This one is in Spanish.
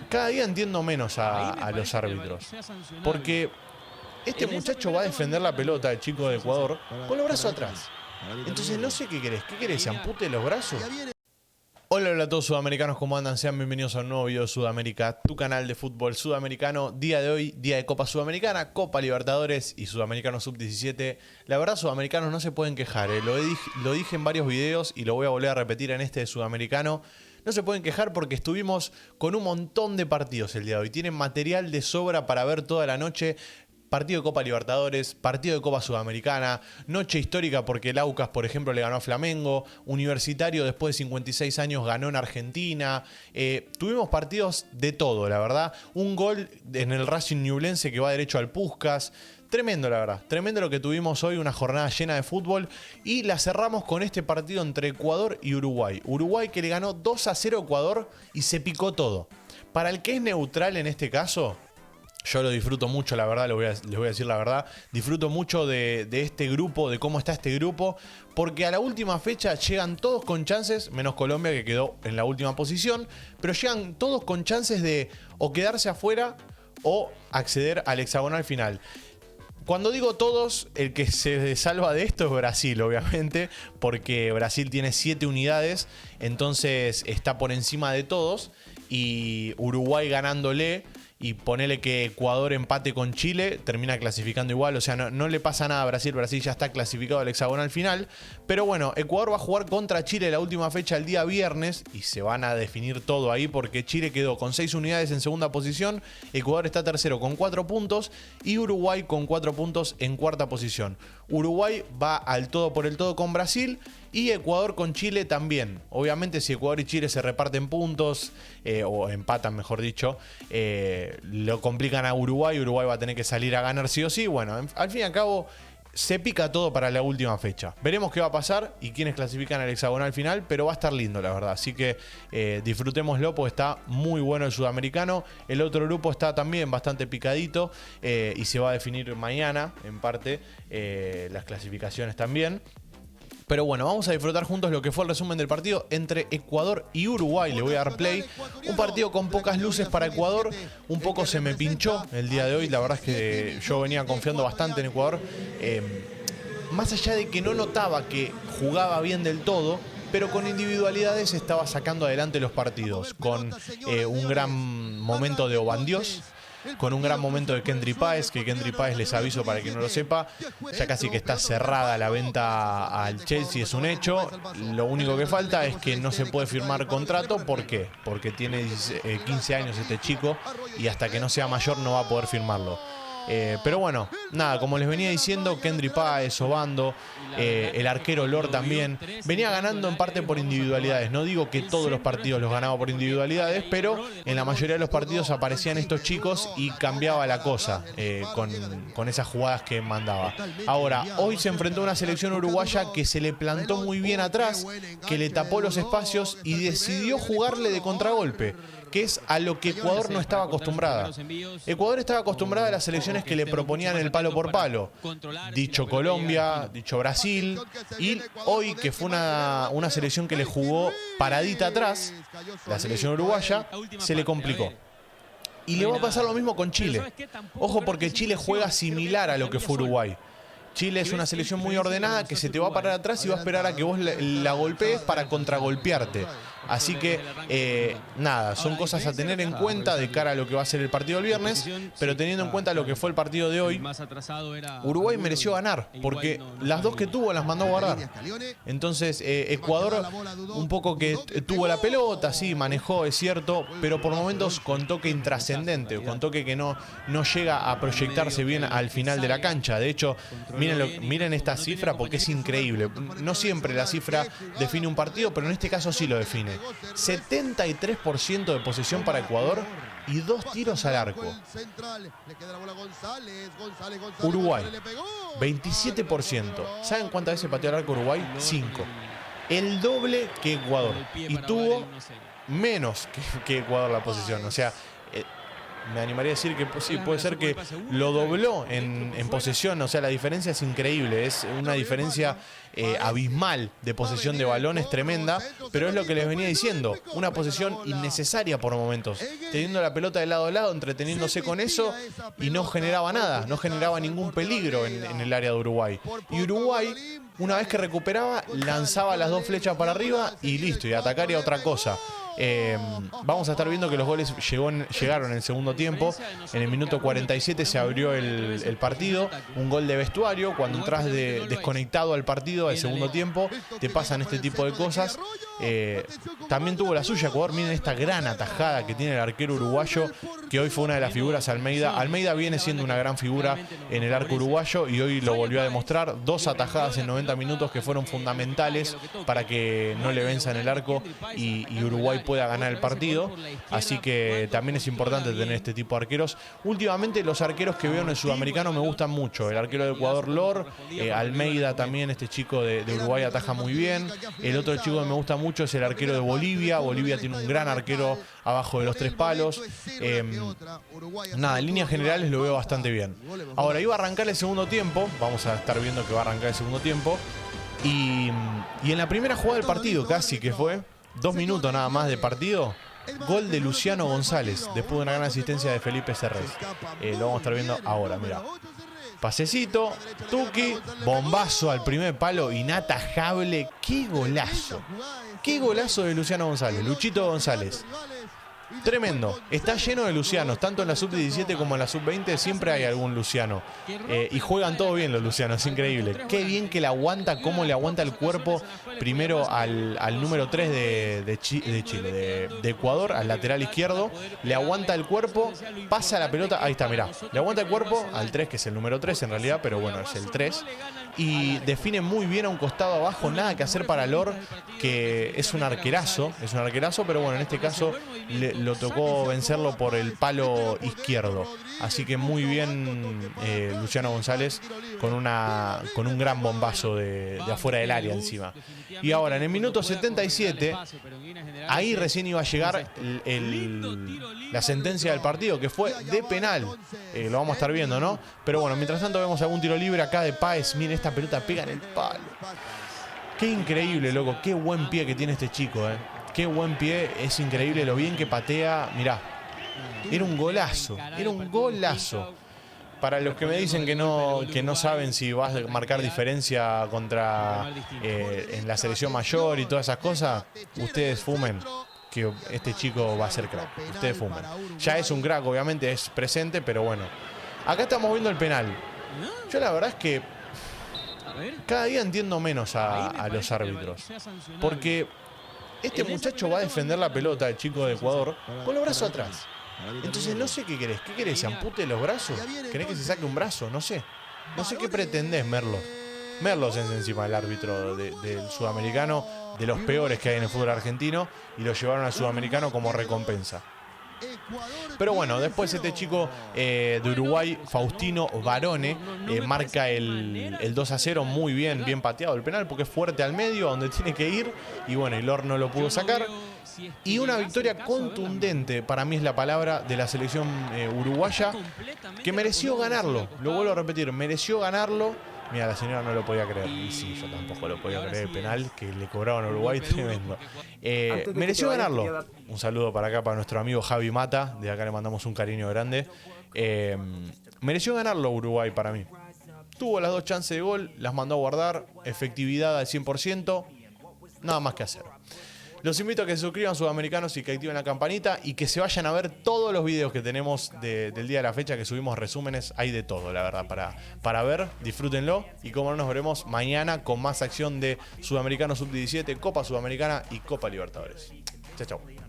cada día entiendo menos a los árbitros. Porque este muchacho va a defender la pelota, el chico de Ecuador, con los brazos atrás. Entonces no sé qué querés. ¿Qué querés? ¿Se ampute los brazos? Hola, hola a todos sudamericanos, ¿cómo andan? Sean bienvenidos a un nuevo video de Sudamérica, tu canal de fútbol sudamericano. Día de hoy, día de Copa Sudamericana, Copa Libertadores y Sudamericano Sub-17. La verdad, sudamericanos no se pueden quejar, lo dije en varios videos y lo voy a volver a repetir en este de Sudamericano. No se pueden quejar porque estuvimos con un montón de partidos el día de hoy. Tienen material de sobra para ver toda la noche. Partido de Copa Libertadores, partido de Copa Sudamericana, noche histórica porque el Aucas, por ejemplo, le ganó a Flamengo, Universitario después de 56 años ganó en Argentina, tuvimos partidos de todo, la verdad, un gol en el Racing Ñublense que va derecho al Puskás, tremendo la verdad, tremendo lo que tuvimos hoy, una jornada llena de fútbol y la cerramos con este partido entre Ecuador y Uruguay. Uruguay que le ganó 2-0 a Ecuador y se picó todo. Para el que es neutral en este caso, yo lo disfruto mucho, la verdad, les voy a decir la verdad. Disfruto mucho de este grupo, de cómo está este grupo, porque a la última fecha llegan todos con chances, menos Colombia que quedó en la última posición, pero llegan todos con chances de o quedarse afuera o acceder al hexagonal final. Cuando digo todos, el que se salva de esto es Brasil, obviamente, porque Brasil tiene 7 unidades, entonces está por encima de todos, y Uruguay ganándole y ponele que Ecuador empate con Chile, termina clasificando igual, o sea, no le pasa nada a Brasil, Brasil ya está clasificado al hexagonal final, pero bueno, Ecuador va a jugar contra Chile la última fecha el día viernes y se van a definir todo ahí porque Chile quedó con 6 unidades en segunda posición, Ecuador está tercero con 4 puntos y Uruguay con 4 puntos en cuarta posición. Uruguay va al todo por el todo con Brasil y Ecuador con Chile también. Obviamente si Ecuador y Chile se reparten puntos, o empatan mejor dicho, lo complican a Uruguay. Uruguay va a tener que salir a ganar sí o sí. Bueno, al fin y al cabo se pica todo para la última fecha. Veremos qué va a pasar y quiénes clasifican al hexagonal final, pero va a estar lindo la verdad. Así que disfrutémoslo porque está muy bueno el sudamericano. El otro grupo está también bastante picadito y se va a definir mañana en parte las clasificaciones también. Pero bueno, vamos a disfrutar juntos lo que fue el resumen del partido entre Ecuador y Uruguay. Le voy a dar play. Un partido con pocas luces para Ecuador. Un poco se me pinchó el día de hoy. La verdad es que yo venía confiando bastante en Ecuador. Más allá de que no notaba que jugaba bien del todo, pero con individualidades estaba sacando adelante los partidos. Con un gran momento de Obandios, con un gran momento de Kendry Páez, que Kendry Páez, les aviso para que no lo sepa, ya casi que está cerrada la venta al Chelsea, es un hecho. Lo único que falta es que no se puede firmar contrato. ¿Por qué? Porque tiene 15 años este chico y hasta que no sea mayor no va a poder firmarlo. Pero bueno, nada, como les venía diciendo, Kendry Páez, Obando, el arquero Lord también, venía ganando en parte por individualidades. No digo que todos los partidos los ganaba por individualidades, pero en la mayoría de los partidos aparecían estos chicos y cambiaba la cosa con esas jugadas que mandaba. Ahora, hoy se enfrentó a una selección uruguaya que se le plantó muy bien atrás, que le tapó los espacios y decidió jugarle de contragolpe, que es a lo que Ecuador no estaba acostumbrada. Ecuador estaba acostumbrada a las selecciones que le proponían el palo por palo. Dicho Colombia, dicho Brasil, y hoy que fue una selección que le jugó paradita atrás, la selección uruguaya, se le complicó. Y le va a pasar lo mismo con Chile. Ojo porque Chile juega similar a lo que fue Uruguay. Chile es una selección muy ordenada que se te va a parar atrás y va a esperar a que vos la golpees para contragolpearte. Así que, nada, son cosas a tener en cuenta de cara a lo que va a ser el partido del viernes, pero teniendo en cuenta lo que fue el partido de hoy, Uruguay mereció ganar, porque las dos que tuvo las mandó a guardar. Entonces, Ecuador un poco que tuvo la pelota, sí, manejó, es cierto, pero por momentos con toque intrascendente, con toque que no llega a proyectarse bien al final de la cancha. De hecho, miren esta cifra porque es increíble. No siempre la cifra define un partido, pero en este caso sí lo define. 73% de posesión para Ecuador y 2 tiros al arco. Uruguay, 27%. ¿Saben cuántas veces pateó al arco Uruguay? 5. El doble que Ecuador. Y tuvo menos que Ecuador la posesión. O sea, me animaría a decir que sí, puede ser que lo dobló en posesión. O sea, la diferencia es increíble. Es una diferencia abismal de posesión de balón, es tremenda. Pero es lo que les venía diciendo. Una posesión innecesaria por momentos. Teniendo la pelota de lado a lado, entreteniéndose con eso. Y no generaba nada. No generaba ningún peligro en el área de Uruguay. Y Uruguay, una vez que recuperaba, lanzaba las dos flechas para arriba y listo. Y atacar y otra cosa. Vamos a estar viendo que los goles llegaron en el segundo tiempo. En el minuto 47 se abrió el partido. Un gol de vestuario. Cuando entras desconectado al partido al segundo tiempo, te pasan este tipo de cosas. También tuvo la suya Ecuador. Miren esta gran atajada que tiene el arquero uruguayo, que hoy fue una de las figuras. Almeida viene siendo una gran figura en el arco uruguayo y hoy lo volvió a demostrar. 2 atajadas en 90 minutos que fueron fundamentales para que no le venzan el arco y Uruguay pueda ganar el partido. Así que también es importante tener este tipo de arqueros. Últimamente los arqueros que veo en el sudamericano me gustan mucho. El arquero de Ecuador, Lor, Almeida también, este chico de Uruguay ataja muy bien. El otro chico que me gusta mucho es el arquero de Bolivia. Bolivia tiene un gran arquero abajo de los 3 palos. Nada, en líneas generales lo veo bastante bien. Ahora iba a arrancar el segundo tiempo. Vamos a estar viendo que va a arrancar el segundo tiempo. Y en la primera jugada del partido, casi que fue 2 minutos nada más de partido, gol de Luciano González después de una gran asistencia de Felipe Serrés. Lo vamos a estar viendo ahora, mirá. Pasecito, Tuki, bombazo al primer palo, inatajable. ¡Qué golazo! ¡Qué golazo de Luciano González! Luchito González. Tremendo. Está lleno de Lucianos, tanto en la sub-17 como en la sub-20 siempre hay algún Luciano. Y juegan todo bien los Lucianos, es increíble. Qué bien que le aguanta, cómo le aguanta el cuerpo primero al número 3 de Chile, de Ecuador, al lateral izquierdo. Le aguanta el cuerpo, pasa la pelota, ahí está, mirá. Le aguanta el cuerpo al 3, que es el número 3 en realidad, pero bueno, es el 3. Y define muy bien a un costado abajo, nada que hacer para Lor, que es un arquerazo, pero bueno, en este caso lo tocó vencerlo por el palo izquierdo. Así que muy bien Luciano González con un gran bombazo de afuera del área encima. Y ahora en el minuto 77, ahí recién iba a llegar la sentencia del partido, que fue de penal. Lo vamos a estar viendo, ¿no? Pero bueno, mientras tanto vemos algún tiro libre acá de Páez. Miren, esta pelota pega en el palo. Qué increíble, loco. Qué buen pie que tiene este chico, Qué buen pie. Es increíble lo bien que patea. Mirá. Era un golazo. Era un golazo. Para los que me dicen que no saben si vas a marcar diferencia contra en la selección mayor y todas esas cosas, ustedes fumen. Que este chico va a ser crack. Ustedes fumen. Ya es un crack, obviamente, es presente, pero bueno. Acá estamos viendo el penal. Yo la verdad es que cada día entiendo menos a los árbitros. Porque este muchacho va a defender la pelota, el chico de Ecuador, con los brazos atrás. Entonces no sé qué querés. ¿Qué querés? ¿Se ampute los brazos? ¿Querés que se saque un brazo? No sé. No sé qué pretendés, Merlo. Merlo es encima del árbitro del sudamericano, de los peores que hay en el fútbol argentino, y lo llevaron al sudamericano como recompensa. Pero bueno, después este chico de Uruguay, Faustino Barone, marca el 2-0, muy bien, bien pateado el penal, porque es fuerte al medio, donde tiene que ir, y bueno, y Lor no lo pudo sacar. Y una victoria contundente, para mí es la palabra, de la selección uruguaya, que mereció ganarlo. Lo vuelvo a repetir, mereció ganarlo. Mira, la señora no lo podía creer. Y sí, yo tampoco lo podía creer. El penal que le cobraban a Uruguay, tremendo. Mereció ganarlo. Un saludo para acá, para nuestro amigo Javi Mata. De acá le mandamos un cariño grande. Mereció ganarlo Uruguay para mí. Tuvo las 2 chances de gol, las mandó a guardar. Efectividad al 100%. Nada más que hacer. Los invito a que se suscriban, sudamericanos, y que activen la campanita y que se vayan a ver todos los videos que tenemos del día de la fecha, que subimos resúmenes. Hay de todo, la verdad, para ver. Disfrútenlo. Y como no, nos veremos mañana con más acción de Sudamericano Sub-17, Copa Sudamericana y Copa Libertadores. Chao, chao.